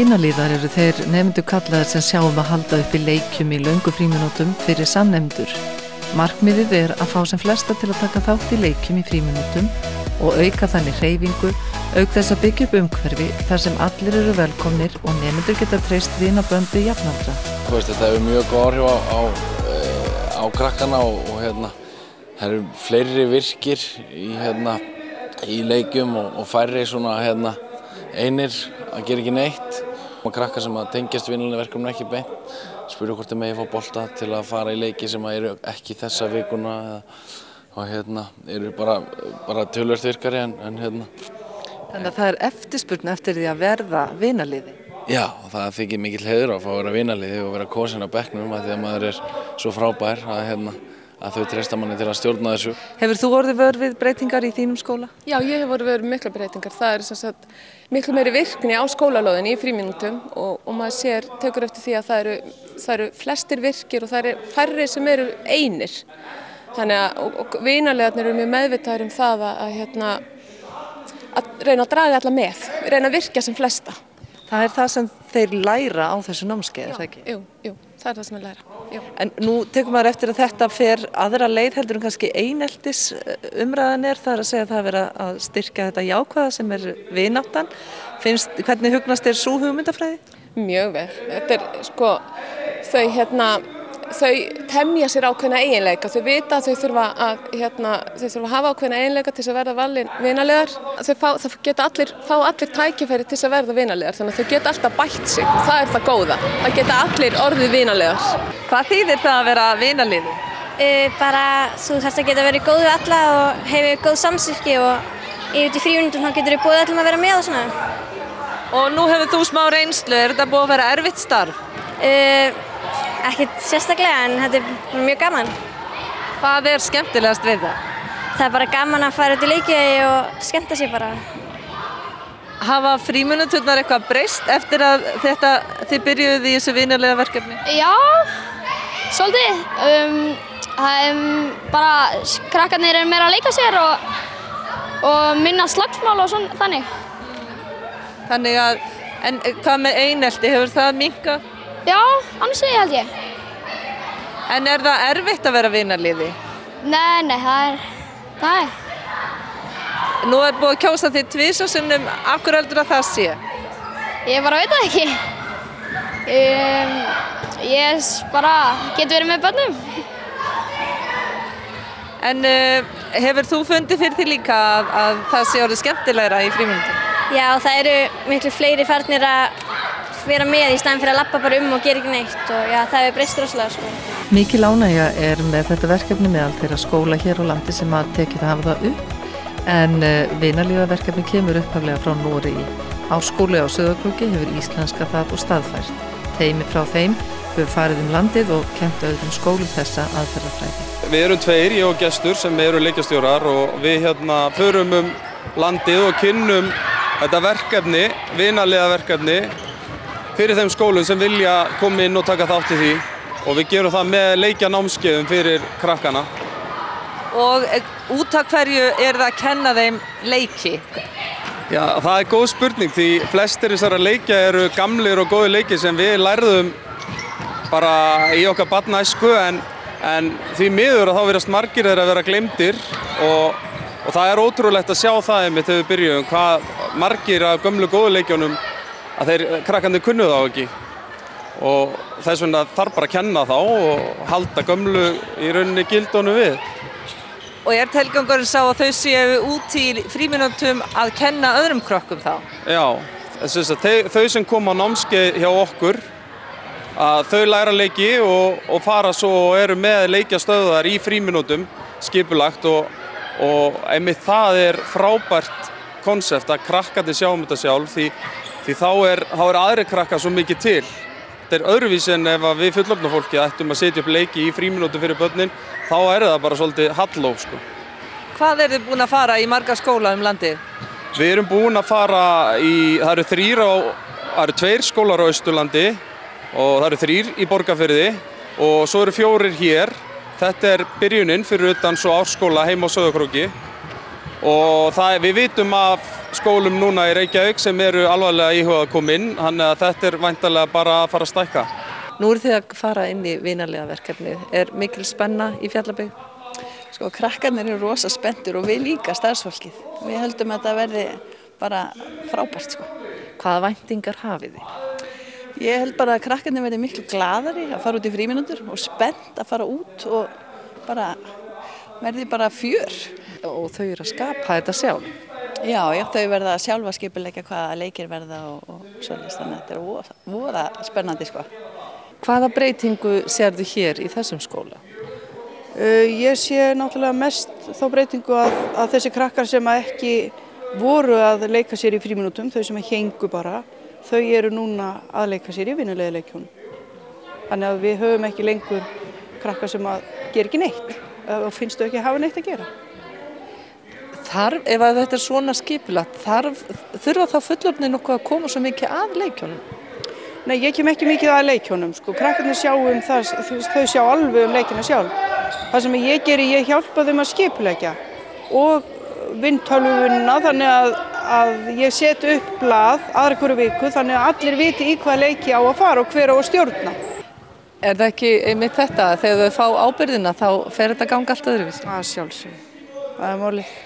Vinaliðar eru þeir nemendur kallaðir sem sjáum að halda upp í leikjum í löngu frímínútum fyrir samnemendur. Markmiðið er að fá sem flesta til að taka þátt í leikjum í frímínútum og auka þannig hreyfingu, auk þess að byggja upp umhverfi þar sem allir eru velkomnir og nemendur geta treyst vinaböndi jafnaldra. Þetta hefur mjög góð áhrif á krakkana og það eru fleiri virkir í leikjum og færri svona einir að gera ekki neitt. Og krakkar sem að tengjast vinnuverkefnum ekki beint, spyrja hvort þeir megi fá bolta til að fara í leiki sem eru ekki þessa vikuna og eru bara töluvert virkari en Þannig að það er eftirspurn eftir því að verða vinaliði? Já, það þykir mikill heiður að fá að vera vinaliði og vera kosinn á bekknum af því að maður er svo frábær að þau treysta manni til að stjórna þessu. Hefur þú orðið vör við breytingar í þínum skóla? Já, ég hef orðið vör við mikla breytingar. Það er sem sagt miklu meiri virkni á skólalóðinni í frímínútum og maður tekur eftir því að það eru flestir virkir og það eru færri sem eru einir. Þannig að vinaliðarnir eru mjög meðvitaðir það að reyna að draga alla með, reyna að virkja sem flesta. Það er það sem þeir læra á þessu námskeiði, er það ekki? Jú, það er það sem þeir læra. Jú. En nú tekur maður eftir að þetta fer aðra leið heldur en kannski eineltis umræðan það er að segja að það vera að styrkja þetta jákvæða sem er vináttan. Hvernig hugnast þér sú hugmyndafræði? Mjög vel. Þetta er þau temja sér ákveðna eiginleika, þau vita að þau þurfa að hafa ákveðna eiginleika til þess að verða valin vinaliðar. Það geta fá allir tækifæri til þess að verða vinaliðar, þannig að þau geta alltaf bætt sig. Það er það góða, það geta allir orðið vinaliðar. Hvað þýðir það að vera vinaliði? Bara þú þarfst að geta verið góð við alla og hefur góð samskipti og út í frímínútum þá getur þú boðið öllum að vera með og svona. Og nú hefur þú smá reynslu, er þetta búið að vera erfitt starf? Ekkert sérstaklega en þetta er mjög gaman. Hvað er skemmtilegast við það? Það er bara gaman að fara út í leiki og skemmta sér bara. Hafa frímínúturnar eitthvað breyst eftir að þið byrjuðuð í þessu vinalega verkefni? Já, svolítið. Bara krakkarnir eru meira að leika sér og minna slagsmál og svona þannig. Þannig að, en hvað með einelti, hefur það minnkað? Já, ansi held ég. En er það erfitt að vera vinaliði? Nei, það er. Nú er búið að kjósa þig tvisvar sinnum, af hverju heldur að það sé? Ég bara veit það ekki. Ég bara get verið með börnum. En hefur þú fundið fyrir því líka að það sé orðið skemmtilegra í frímínútum? Já, það eru miklu fleiri farnir að vera með í staðinn fyrir að labba bara og gera ekki neitt og já, það hefur breyst rosalega. Mikil ánægja er með þetta verkefni meðal þeirra skóla hér á landi sem að tekið að hafa það upp en vinaliðaverkefni kemur upphaflega frá Noregi. Árskóli á Sauðárkróki hefur íslenska það og staðfært. Teymi frá þeim hefur farið landið og kennt öðrum skólum þessa aðferðafræði. Við erum tveir, ég og gestur sem eru leikjastjórar og við förum landið og kynnum þetta verkefni, vinaliðaverkefni fyrir þeim skólum sem vilja koma inn og taka þátt í því og við gerum það með leikjanámskeiðum fyrir krakkana. Og út af hverju er það að kenna þeim leiki? Já, það er góð spurning því flestir þessara leikja eru gamlir og góði leiki sem við lærðum bara í okkar barnæsku en því miður að þá virðast margir þeirra að vera gleymdir og það er ótrúlegt að sjá það einmitt þegar við byrjum hvað margir af gömlu góðu leikjunum að krakkarnir kunnu þá ekki og þess vegna þarf bara að kenna þá og halda gömlu í rauninni gildunum við. Og er tilgangurinn sá að þau séu út í frímínútum að kenna öðrum krökkum þá? Já, þau sem koma á námskeið hjá okkur að þau læra leiki og fara svo og eru með leikjastöðvar í frímínútum skipulagt og einmitt það er frábært konsept að krakkarnir sjá þetta sjálf því þá er aðri krakkar svo mikið til. Þetta er öðruvísi en ef við fullorðna fólki ættum að setja upp leiki í frímínútum fyrir börnin, þá er það bara svolítið halló. Hvað þið búin að fara í marga skóla landið? Við erum búin að fara það eru 2 skólar á Austurlandi og það eru 3 í Borgarfirði og svo eru 4 hér. Þetta er byrjunin fyrir utan svo Árskóla heima á Sauðárkróki og við vitum af skólum núna í Reykjavík sem eru alvarlega íhugað að koma inn, þannig að þetta væntanlega bara að fara að stækka. Nú eru þið að fara inn í vinalega verkefnið. Er mikil spenna í Fjallabyggð? Sko, krakkarnir eru rosa spenntir og við líka starfsfólkið. Við höldum að þetta verði bara frábært, sko. Hvaða væntingar hafið þið? Ég held bara að krakkarnir verði miklu glaðari að fara út í frímínútur og spennt að fara út og bara verði bara fjör. Og þau eru að skapa þetta sjálf? Já, þau verða sjálfa skipuleggja hvaða leikir verða og svoleiðis, þannig að þetta er voða spennandi, sko. Hvaða breytingu sérðu hér í þessum skóla? Ég sé náttúrulega mest þá breytingu að þessi krakkar sem ekki voru að leika sér í frímínútum, þau sem héngu bara, þau eru núna að leika sér í vinnulega leikjunum. Þannig að við höfum ekki lengur krakkar sem að gera ekki neitt og finnst þau ekki að hafa neitt að gera. Ef þetta er svona skipulagt, þurfa þá fullorðnir nokkuð að koma svo mikið að leikjunum? Nei, ég kem ekki mikið að leikjunum, sko. Krakkarnir sjá það, þau sjá alveg leikina sjálf. Það sem ég geri, ég hjálpa þeim að skipuleggja og vinn tölvuvinnuna, þannig að ég set upp blað aðra hverju viku, þannig að allir viti í hvað leiki á að fara og hver á að stjórna. Er það ekki einmitt þetta, þegar þau fá ábyrgðina þá fer þetta ganga allt öðruvísi? Að sjálfsögðu, það er málið.